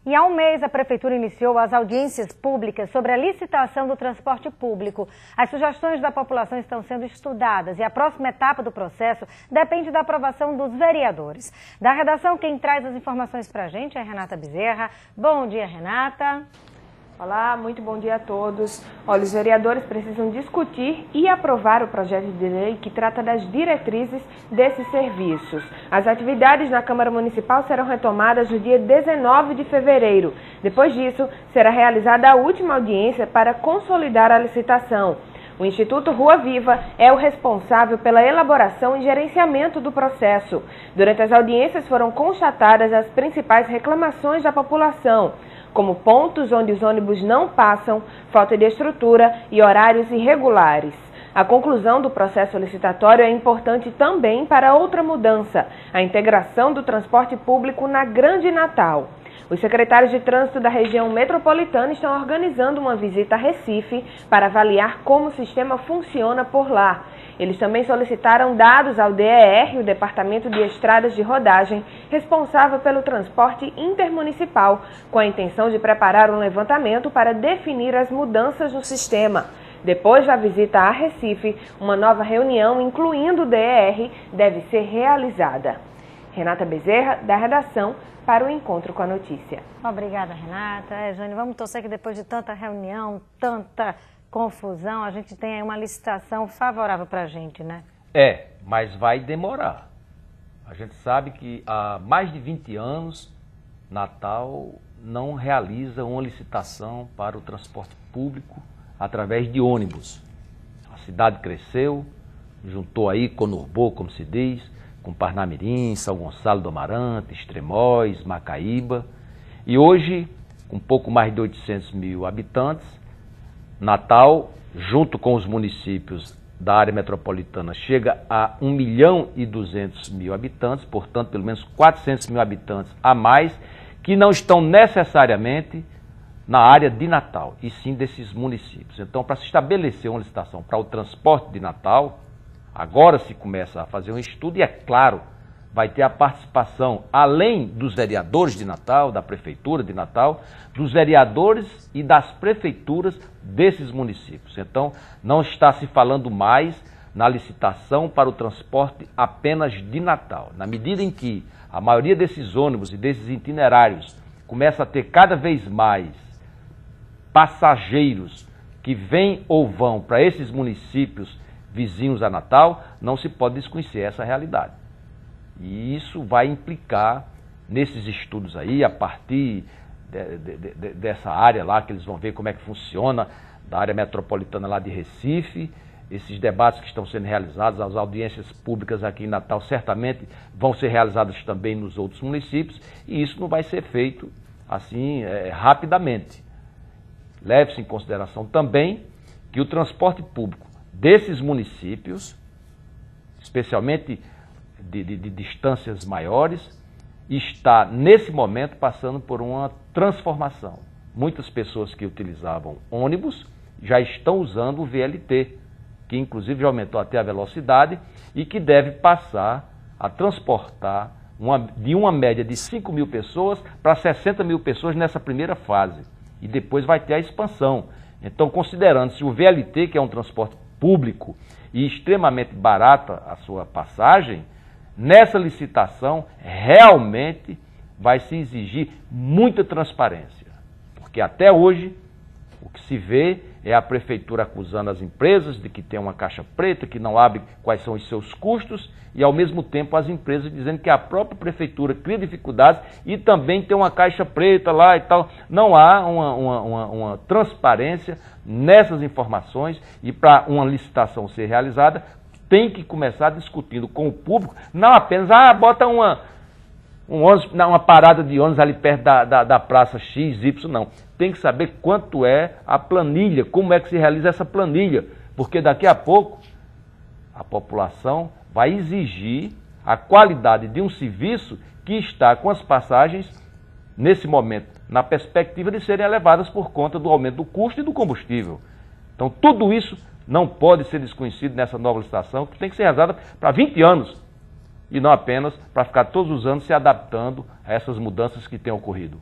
E há um mês a Prefeitura iniciou as audiências públicas sobre a licitação do transporte público. As sugestões da população estão sendo estudadas e a próxima etapa do processo depende da aprovação dos vereadores. Da redação, quem traz as informações para a gente é a Renata Bezerra. Bom dia, Renata. Olá, muito bom dia a todos. Olha, os vereadores precisam discutir e aprovar o projeto de lei que trata das diretrizes desses serviços. As atividades na Câmara Municipal serão retomadas no dia 19 de fevereiro. Depois disso, será realizada a última audiência para consolidar a licitação. O Instituto Rua Viva é o responsável pela elaboração e gerenciamento do processo. Durante as audiências foram constatadas as principais reclamações da população, como pontos onde os ônibus não passam, falta de estrutura e horários irregulares. A conclusão do processo licitatório é importante também para outra mudança, a integração do transporte público na Grande Natal. Os secretários de trânsito da região metropolitana estão organizando uma visita a Recife para avaliar como o sistema funciona por lá. Eles também solicitaram dados ao DER, o Departamento de Estradas de Rodagem, responsável pelo transporte intermunicipal, com a intenção de preparar um levantamento para definir as mudanças no sistema. Depois da visita a Recife, uma nova reunião, incluindo o DER, deve ser realizada. Renata Bezerra, da redação, para o Encontro com a Notícia. Obrigada, Renata. Jane, vamos torcer que depois de tanta reunião, tanta confusão, a gente tem aí uma licitação favorável para a gente, né? Mas vai demorar. A gente sabe que há mais de 20 anos, Natal não realiza uma licitação para o transporte público através de ônibus. A cidade cresceu, juntou aí, conurbou, como se diz, com Parnamirim, São Gonçalo do Amarante, Extremóis, Macaíba. E hoje, com pouco mais de 800 mil habitantes, Natal, junto com os municípios da área metropolitana, chega a 1.200.000 habitantes, portanto, pelo menos 400 mil habitantes a mais, que não estão necessariamente na área de Natal, e sim desses municípios. Então, para se estabelecer uma licitação para o transporte de Natal, agora se começa a fazer um estudo e, é claro, vai ter a participação, além dos vereadores de Natal, da Prefeitura de Natal, dos vereadores e das prefeituras desses municípios. Então, não está se falando mais na licitação para o transporte apenas de Natal. Na medida em que a maioria desses ônibus e desses itinerários começa a ter cada vez mais passageiros que vêm ou vão para esses municípios vizinhos a Natal, não se pode desconhecer essa realidade. E isso vai implicar nesses estudos aí, a partir dessa área lá, que eles vão ver como é que funciona, da área metropolitana lá de Recife, esses debates que estão sendo realizados, as audiências públicas aqui em Natal certamente vão ser realizadas também nos outros municípios, e isso não vai ser feito assim rapidamente. Leve-se em consideração também que o transporte público desses municípios, especialmente de distâncias maiores, está nesse momento passando por uma transformação. Muitas pessoas que utilizavam ônibus já estão usando o VLT, que inclusive já aumentou até a velocidade e que deve passar a transportar de uma média de 5 mil pessoas para 60 mil pessoas nessa primeira fase. E depois vai ter a expansão. Então, considerando-se o VLT, que é um transporte público e extremamente barata a sua passagem, nessa licitação realmente vai se exigir muita transparência. Porque até hoje o que se vê é a Prefeitura acusando as empresas de que tem uma caixa preta, que não abre quais são os seus custos, e ao mesmo tempo as empresas dizendo que a própria Prefeitura cria dificuldades e também tem uma caixa preta lá e tal. Não há uma transparência nessas informações, e para uma licitação ser realizada, tem que começar discutindo com o público, não apenas, bota uma parada de ônibus ali perto da praça X, Y, não. Tem que saber quanto é a planilha, como é que se realiza essa planilha, porque daqui a pouco a população vai exigir a qualidade de um serviço que está com as passagens, nesse momento, na perspectiva de serem elevadas por conta do aumento do custo e do combustível. Então, tudo isso não pode ser desconhecido nessa nova licitação, que tem que ser realizada para 20 anos, e não apenas para ficar todos os anos se adaptando a essas mudanças que têm ocorrido.